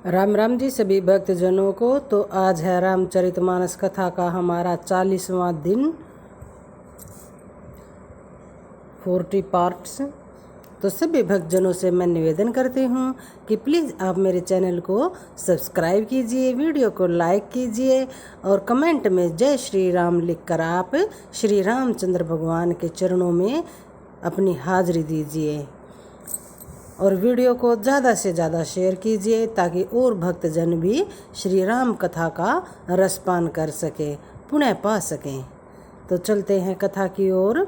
राम राम जी सभी भक्तजनों को। तो आज है रामचरितमानस कथा का हमारा 40वां दिन, 40 पार्ट्स। तो सभी भक्तजनों से मैं निवेदन करती हूँ कि प्लीज़ आप मेरे चैनल को सब्सक्राइब कीजिए, वीडियो को लाइक कीजिए और कमेंट में जय श्री राम लिखकर आप श्री रामचंद्र भगवान के चरणों में अपनी हाजिरी दीजिए और वीडियो को ज़्यादा से ज़्यादा शेयर कीजिए ताकि और भक्तजन भी श्री राम कथा का रसपान कर सके, पुण्य पा सकें। तो चलते हैं कथा की ओर।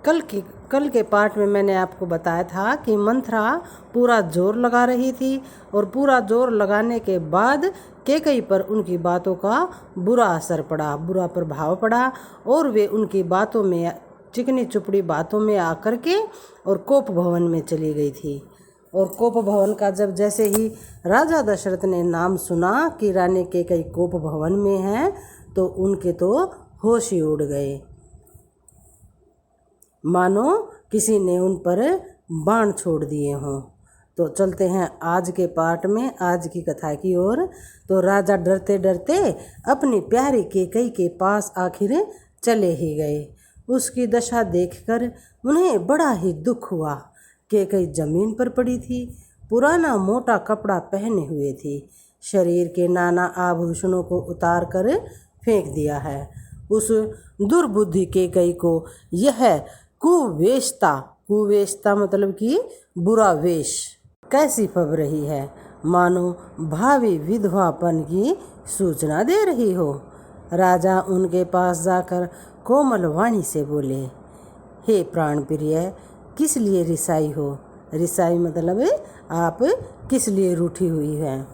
कल के पाठ में मैंने आपको बताया था कि मंथरा पूरा जोर लगा रही थी और पूरा जोर लगाने के बाद कैकेयी पर उनकी बातों का बुरा असर पड़ा, बुरा प्रभाव पड़ा और वे उनकी बातों में, चिकनी चुपड़ी बातों में आकर के और कोप भवन में चली गई थी। और कोप भवन का जब जैसे ही राजा दशरथ ने नाम सुना कि रानी कैकेयी कोप भवन में है तो उनके तो होश ही उड़ गए, मानो किसी ने उन पर बाण छोड़ दिए हों। तो चलते हैं आज के पाठ में, आज की कथा की ओर। तो राजा डरते डरते अपनी प्यारी कैकेयी के पास आखिर चले ही गए। उसकी दशा देखकर उन्हें बड़ा ही दुख हुआ। कैकेयी जमीन पर पड़ी थी, पुराना मोटा कपड़ा पहने हुए थी, शरीर के नाना आभूषणों को उतार कर फेंक दिया है। उस दुर्बुद्धि कैकेयी को यह कुवेशता मतलब कि बुरा वेश कैसी फब रही है, मानो भावी विधवापन की सूचना दे रही हो। राजा उनके पास जाकर कोमल वाणी से बोले, हे प्राण प्रिय, किस लिए रिसाई हो? रिसाई मतलब आप किस लिए रूठी हुई हैं?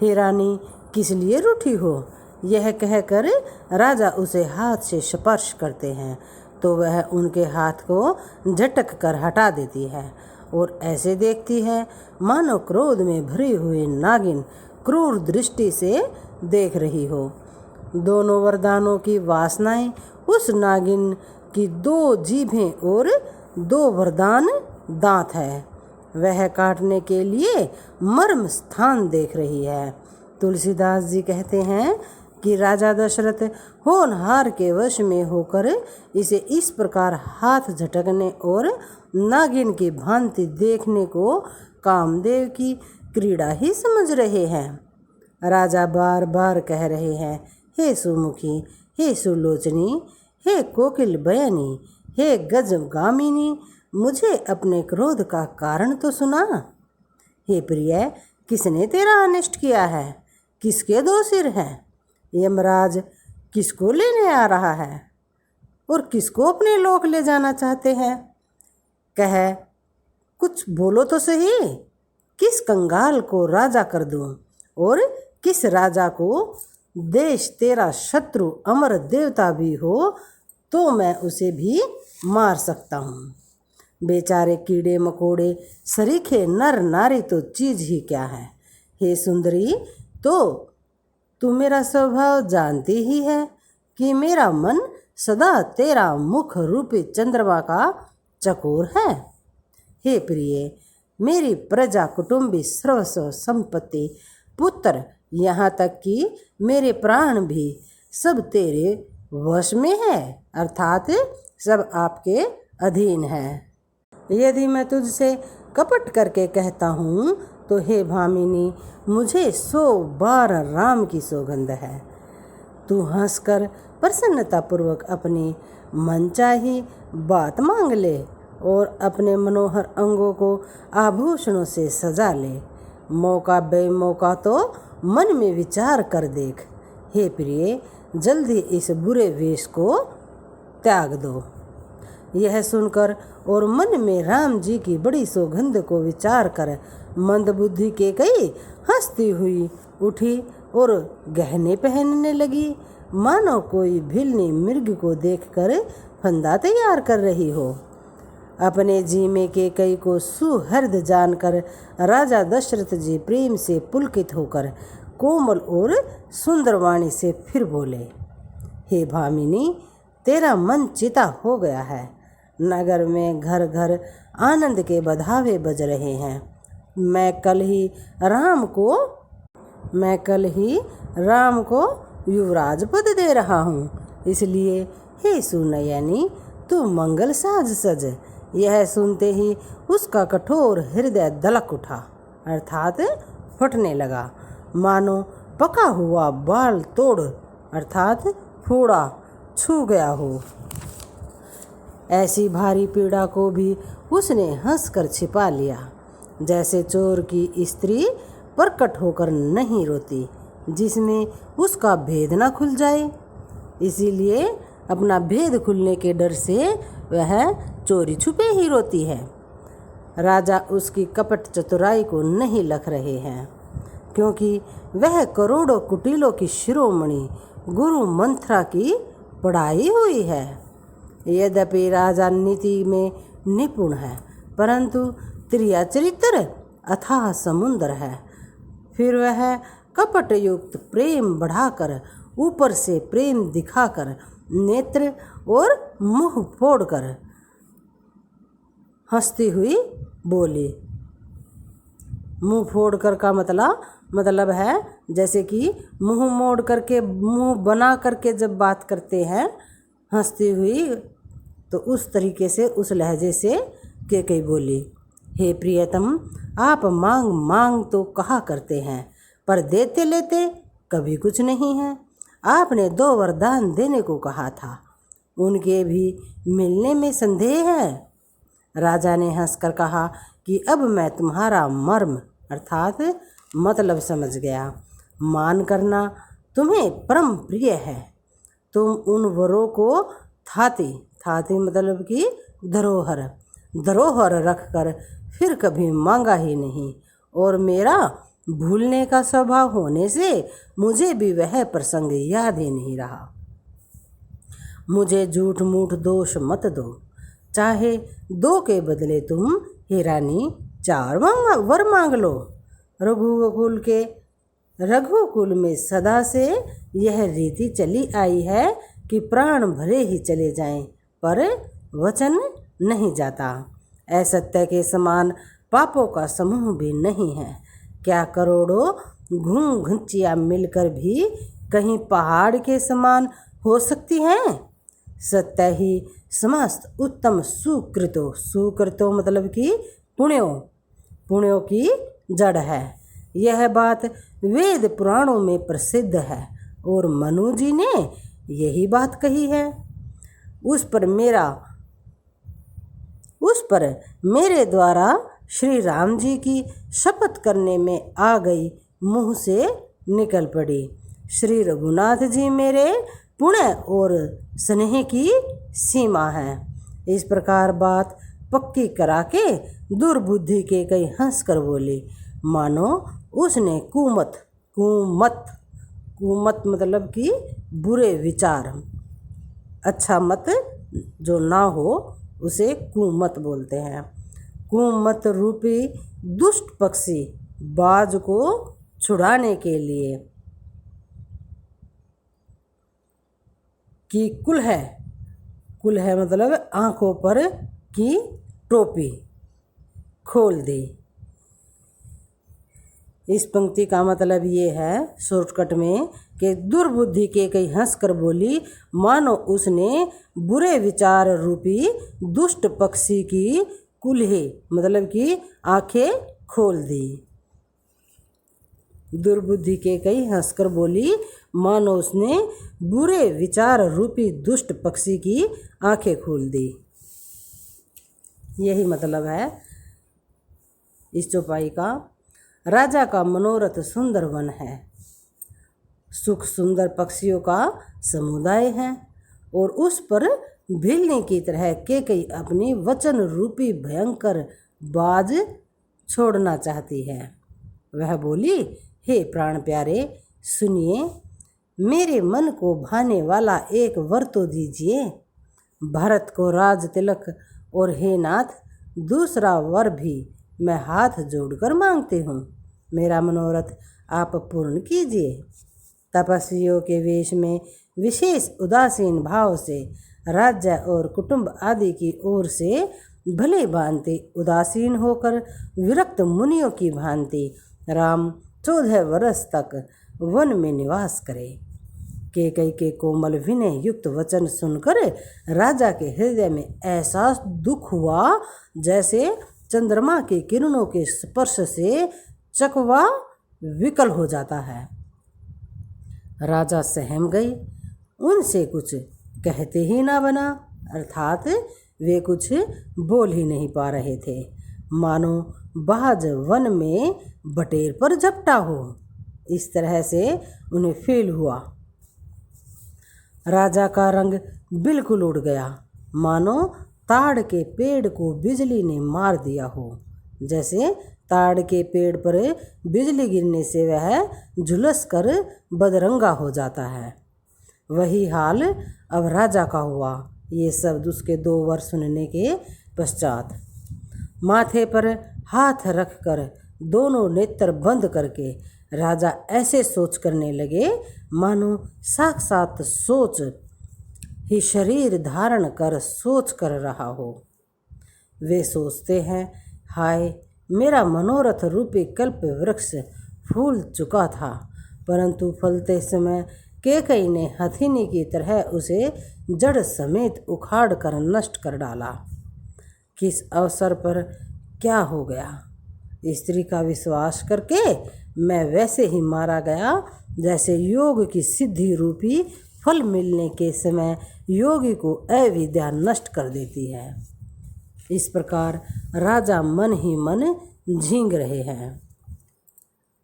हे रानी, किस लिए रूठी हो? यह कहकर राजा उसे हाथ से स्पर्श करते हैं तो वह उनके हाथ को झटक कर हटा देती है और ऐसे देखती है मानो क्रोध में भरी हुई नागिन क्रूर दृष्टि से देख रही हो। दोनों वरदानों की वासनाएं उस नागिन की 2 जीभें और 2 वरदान दांत है, वह काटने के लिए मर्म स्थान देख रही है। तुलसीदास जी कहते हैं कि राजा दशरथ होनहार के वश में होकर इसे इस प्रकार हाथ झटकने और नागिन की भांति देखने को कामदेव की क्रीड़ा ही समझ रहे हैं। राजा बार बार कह रहे हैं, हे सुमुखी, हे सुलोचनी, हे कोकिल बयनी, हे गजगामिनी, मुझे अपने क्रोध का कारण तो सुना। हे प्रिय, किसने तेरा अनिष्ट किया है? किसके 2 सिर हैं? यमराज किसको लेने आ रहा है और किसको अपने लोक ले जाना चाहते हैं? कह, कुछ बोलो तो सही। किस कंगाल को राजा कर दूं और किस राजा को देश तेरा शत्रु अमर देवता भी हो तो मैं उसे भी मार सकता हूँ। बेचारे कीड़े मकोड़े सरीखे नर नारी तो चीज ही क्या है। हे सुंदरी, तो तू मेरा स्वभाव जानती ही है कि मेरा मन सदा तेरा मुख रूपी चंद्रमा का चकोर है। हे प्रिय, मेरी प्रजा, कुटुंबी, सर्वस्व संपत्ति, पुत्र, यहाँ तक कि मेरे प्राण भी सब तेरे वश में है, अर्थात सब आपके अधीन है। यदि मैं तुझसे कपट करके कहता हूँ तो हे भामिनी, मुझे 100 बार राम की सौगंध है। तू हंसकर प्रसन्नतापूर्वक अपनी मनचाही बात मांग ले और अपने मनोहर अंगों को आभूषणों से सजा ले। मौका बेमौका तो मन में विचार कर देख। हे प्रिय, जल्दी इस बुरे वेश को त्याग दो। यह सुनकर और मन में राम जी की बड़ी सौगंध को विचार कर मंदबुद्धि कैकेयी हंसती हुई उठी और गहने पहनने लगी, मानो कोई भिलनी मृग को देखकर फंदा तैयार कर रही हो। अपने जी में कैकेयी को सुहृद जानकर राजा दशरथ जी प्रेम से पुलकित होकर कोमल और सुंदर वाणी से फिर बोले, हे भामिनी, तेरा मन चिता हो गया है। नगर में घर घर आनंद के बधावे बज रहे हैं। मैं कल ही राम को मैं कल ही राम को युवराज पद दे रहा हूँ, इसलिए हे सुनयनी तू मंगल साज सज। यह सुनते ही उसका कठोर हृदय दलक उठा, अर्थात फटने लगा, मानो पका हुआ बाल तोड़ अर्थात फोड़ा छू गया हो। ऐसी भारी पीड़ा को भी उसने हंसकर छिपा लिया, जैसे चोर की स्त्री प्रकट होकर नहीं रोती जिसमें उसका भेद न खुल जाए। इसीलिए अपना भेद खुलने के डर से वह चोरी छुपे ही रोती है। राजा उसकी कपट चतुराई को नहीं लख रहे हैं, क्योंकि वह करोड़ों कुटिलों की शिरोमणि गुरु मंत्रा की पढ़ाई हुई है। यद्यपि राजा नीति में निपुण है, परंतु त्रिया चरित्र अथाह समुद्र है। फिर वह कपट युक्त प्रेम बढ़ाकर, ऊपर से प्रेम दिखाकर, नेत्र और मुंह फोड़कर हंसती हुई बोली। मुंह फोड़कर का मतलब है जैसे कि मुंह मोड़ करके, मुंह बना करके जब बात करते हैं हंसती हुई, तो उस तरीके से, उस लहजे से कैकेयी बोली, हे प्रियतम, आप मांग मांग तो कहा करते हैं, पर देते लेते कभी कुछ नहीं है। आपने 2 वरदान देने को कहा था, उनके भी मिलने में संदेह है। राजा ने हंसकर कहा कि अब मैं तुम्हारा मर्म अर्थात मतलब समझ गया। मान करना तुम्हें परम प्रिय है। तुम उन वरों को थाती मतलब कि धरोहर रखकर फिर कभी मांगा ही नहीं, और मेरा भूलने का स्वभाव होने से मुझे भी वह प्रसंग याद ही नहीं रहा। मुझे झूठ मूठ दोष मत दो, चाहे 2 के बदले तुम हे रानी 4 वर मांग लो। रघुकुल में सदा से यह रीति चली आई है कि प्राण भले ही चले जाएं, पर वचन नहीं जाता। असत्य के समान पापों का समूह भी नहीं है। क्या करोड़ों घुंघुचियाँ मिलकर भी कहीं पहाड़ के समान हो सकती हैं? सत्य ही समस्त उत्तम सुकृतों मतलब कि पुण्यों की जड़ है। यह बात वेद पुराणों में प्रसिद्ध है और मनु जी ने यही बात कही है। उस पर मेरे द्वारा श्री राम जी की शपथ करने में आ गई मुँह से निकल पड़ी। श्री रघुनाथ जी मेरे पुण्य और स्नेह की सीमा है। इस प्रकार बात पक्की करा के दुर्बुद्धि के कई हंसकर बोली, मानो उसने कुमत मतलब कि बुरे विचार, अच्छा मत जो ना हो उसे कुमत बोलते हैं। कुमत रूपी दुष्ट पक्षी बाज को छुड़ाने के लिए कि कुल है मतलब आँखों पर की टोपी खोल दी। इस पंक्ति का मतलब ये है शॉर्टकट में कि दुर्बुद्धि के कई हंसकर बोली, मानो उसने बुरे विचार रूपी दुष्ट पक्षी की कुल्हे मतलब कि आंखें खोल दी। दुर्बुद्धि के कई हंसकर बोली, मानो उसने बुरे विचार रूपी दुष्ट पक्षी की आंखें खोल दी। यही मतलब है इस चौपाई का। राजा का मनोरथ सुंदर वन है, सुख सुंदर पक्षियों का समुदाय है, और उस पर भिलने की तरह कैकेयी अपनी वचन रूपी भयंकर बाज छोड़ना चाहती है। वह बोली, हे प्राण प्यारे सुनिए, मेरे मन को भाने वाला एक वर तो दीजिए। भरत को राज तिलक और हे नाथ दूसरा वर भी मैं हाथ जोड़कर मांगती हूँ। मेरा मनोरथ आप पूर्ण कीजिए। तपस्वियों के वेश में विशेष उदासीन भाव से राज्य और कुटुंब आदि की ओर से भले भांति उदासीन होकर विरक्त मुनियों की भांति राम 14 वर्ष तक वन में निवास करे। कैकेयी के कोमल विनय युक्त वचन सुनकर राजा के हृदय में ऐसा दुख हुआ जैसे चंद्रमा की किरणों के स्पर्श से चकवा विकल हो जाता है। राजा सहम गए, उनसे कुछ कहते ही ना बना, अर्थात वे कुछ बोल ही नहीं पा रहे थे, मानो बाज वन में बटेर पर झपटा हो। इस तरह से उन्हें फील हुआ। राजा का रंग बिल्कुल उड़ गया, मानो ताड़ के पेड़ को बिजली ने मार दिया हो। जैसे ताड़ के पेड़ पर बिजली गिरने से वह झुलस कर बदरंगा हो जाता है, वही हाल अब राजा का हुआ। ये शब्द उसके 2 वर्ष सुनने के पश्चात माथे पर हाथ रखकर दोनों नेत्र बंद करके राजा ऐसे सोच करने लगे मानो साक्षात सोच ही शरीर धारण कर सोच कर रहा हो। वे सोचते हैं, हाय मेरा मनोरथ रूपी कल्प वृक्ष फूल चुका था, परंतु फलते समय कैकेयी ने हथिनी की तरह उसे जड़ समेत उखाड़ कर नष्ट कर डाला। किस अवसर पर क्या हो गया? स्त्री का विश्वास करके मैं वैसे ही मारा गया जैसे योग की सिद्धि रूपी फल मिलने के समय योगी को अविद्या नष्ट कर देती है। इस प्रकार राजा मन ही मन झींग रहे हैं।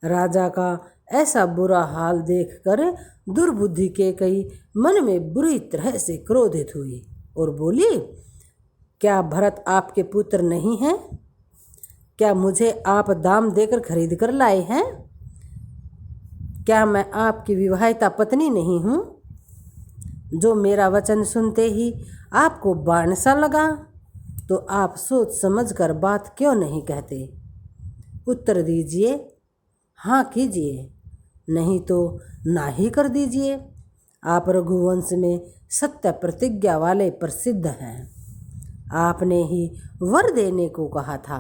राजा का ऐसा बुरा हाल देखकर दुर्बुद्धि कैकेयी मन में बुरी तरह से क्रोधित हुई और बोली, क्या भरत आपके पुत्र नहीं हैं? क्या मुझे आप दाम देकर खरीद कर लाए हैं? क्या मैं आपकी विवाहिता पत्नी नहीं हूँ, जो मेरा वचन सुनते ही आपको बाण सा लगा? तो आप सोच समझ कर बात क्यों नहीं कहते? उत्तर दीजिए, हाँ कीजिए, नहीं तो ना ही कर दीजिए। आप रघुवंश में सत्य प्रतिज्ञा वाले प्रसिद्ध हैं। आपने ही वर देने को कहा था,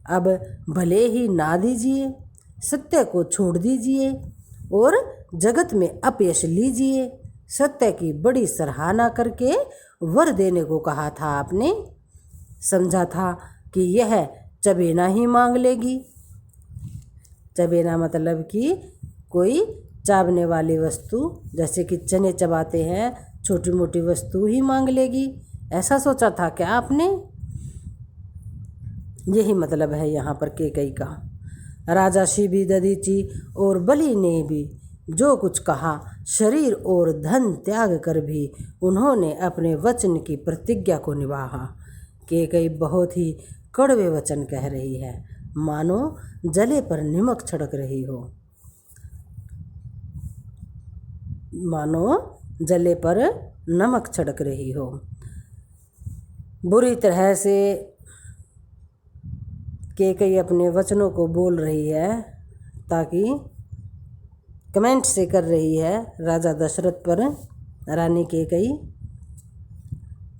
अब भले ही ना दीजिए, सत्य को छोड़ दीजिए और जगत में अपयश लीजिए। सत्य की बड़ी सराहना करके वर देने को कहा था आपने, समझा था कि यह चबेना ही मांग लेगी। चबेना मतलब कि कोई चावने वाली वस्तु, जैसे कि चने चबाते हैं, छोटी मोटी वस्तु ही मांग लेगी, ऐसा सोचा था क्या आपने? यही मतलब है यहाँ पर कैकेयी का। राजा शिबी, दधीचि और बलि ने भी जो कुछ कहा, शरीर और धन त्याग कर भी उन्होंने अपने वचन की प्रतिज्ञा को निभाया। कैकेयी बहुत ही कड़वे वचन कह रही है, मानो जले पर नमक छिड़क रही हो, मानो जले पर नमक छिड़क रही हो। बुरी तरह से कैकेयी अपने वचनों को बोल रही है, ताकि कमेंट से कर रही है राजा दशरथ पर। रानी कैकेयी,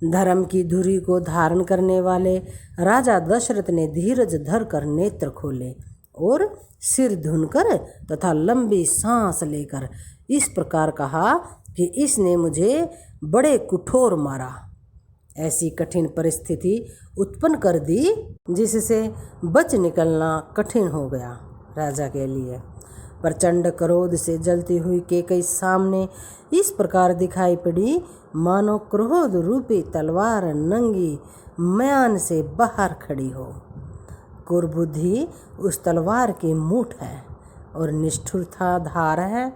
धर्म की धुरी को धारण करने वाले राजा दशरथ ने धीरज धर कर नेत्र खोले और सिर धुनकर तथा लंबी सांस लेकर इस प्रकार कहा कि इसने मुझे बड़े कठोर मारा, ऐसी कठिन परिस्थिति उत्पन्न कर दी जिससे बच निकलना कठिन हो गया राजा के लिए। प्रचंड क्रोध से जलती हुई कैकेयी सामने इस प्रकार दिखाई पड़ी मानो क्रोध रूपी तलवार नंगी म्यान से बाहर खड़ी हो। कुर्बुद्धि उस तलवार की मूठ है और निष्ठुरता धार है,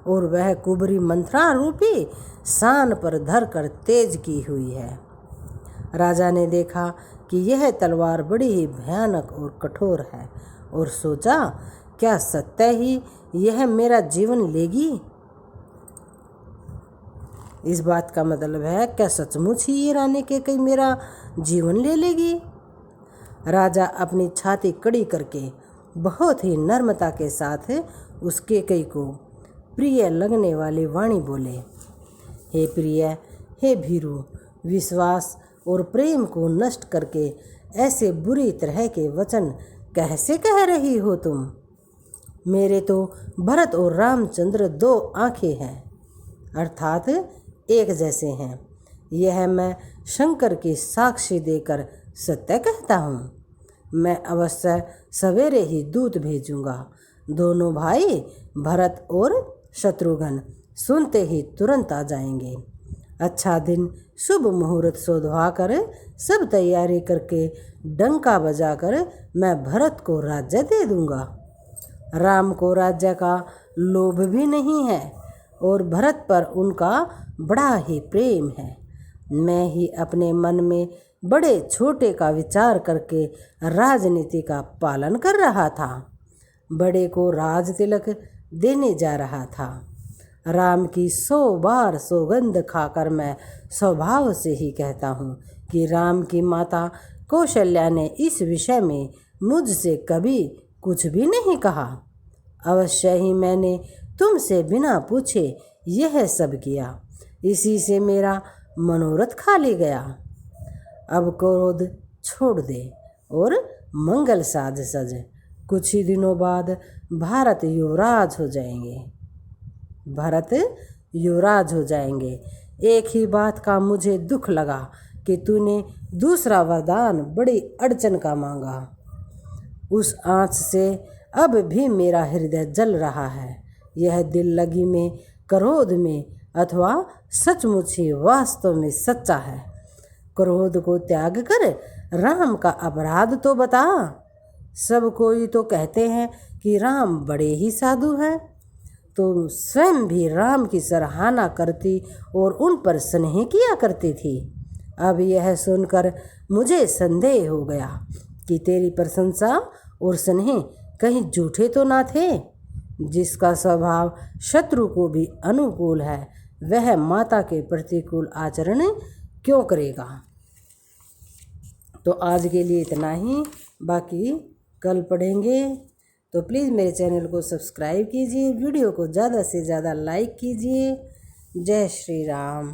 और वह कुबरी मंत्रा रूपी शान पर धर कर तेज की हुई है। राजा ने देखा कि यह तलवार बड़ी ही भयानक और कठोर है और सोचा, क्या सत्य ही यह मेरा जीवन लेगी? इस बात का मतलब है, क्या सचमुच ही ये रानी कैकेयी मेरा जीवन ले लेगी? राजा अपनी छाती कड़ी करके बहुत ही नम्रता के साथ उस कैकेयी को प्रिय लगने वाली वाणी बोले, हे प्रिय, हे भीरु, विश्वास और प्रेम को नष्ट करके ऐसे बुरी तरह के वचन कैसे कह रही हो तुम? मेरे तो भरत और रामचंद्र 2 आंखें हैं, अर्थात एक जैसे हैं। यह मैं शंकर की साक्षी देकर सत्य कहता हूँ। मैं अवश्य सवेरे ही दूत भेजूंगा। दोनों भाई भरत और शत्रुघ्न सुनते ही तुरंत आ जाएंगे। अच्छा दिन शुभ मुहूर्त सोधवा कर सब तैयारी करके डंका बजाकर मैं भरत को राज्य दे दूंगा। राम को राज्य का लोभ भी नहीं है और भरत पर उनका बड़ा ही प्रेम है। मैं ही अपने मन में बड़े छोटे का विचार करके राजनीति का पालन कर रहा था। बड़े को राज तिलक देने जा रहा था। राम की 100 बार सौगंध खाकर मैं स्वभाव से ही कहता हूँ कि राम की माता कौशल्या ने इस विषय में मुझसे कभी कुछ भी नहीं कहा। अवश्य ही मैंने तुमसे बिना पूछे यह सब किया। इसी से मेरा मनोरथ खाली गया। अब क्रोध छोड़ दे और मंगल साध सज। कुछ ही दिनों बाद भारत युवराज हो जाएंगे। एक ही बात का मुझे दुख लगा कि तूने दूसरा वरदान बड़ी अड़चन का मांगा। उस आँच से अब भी मेरा हृदय जल रहा है। यह दिल लगी में, क्रोध में अथवा सचमुच ही वास्तव में सच्चा है। क्रोध को त्याग कर राम का अपराध तो बता। सब कोई तो कहते हैं कि राम बड़े ही साधु हैं। तो स्वयं भी राम की सराहना करती और उन पर स्नेह किया करती थी। अब यह सुनकर मुझे संदेह हो गया कि तेरी प्रशंसा और स्नेह कहीं झूठे तो ना थे। जिसका स्वभाव शत्रु को भी अनुकूल है, वह माता के प्रतिकूल आचरण क्यों करेगा। तो आज के लिए इतना ही, बाकी कल पढ़ेंगे। तो प्लीज़ मेरे चैनल को सब्सक्राइब कीजिए, वीडियो को ज़्यादा से ज़्यादा लाइक कीजिए। जय श्री राम।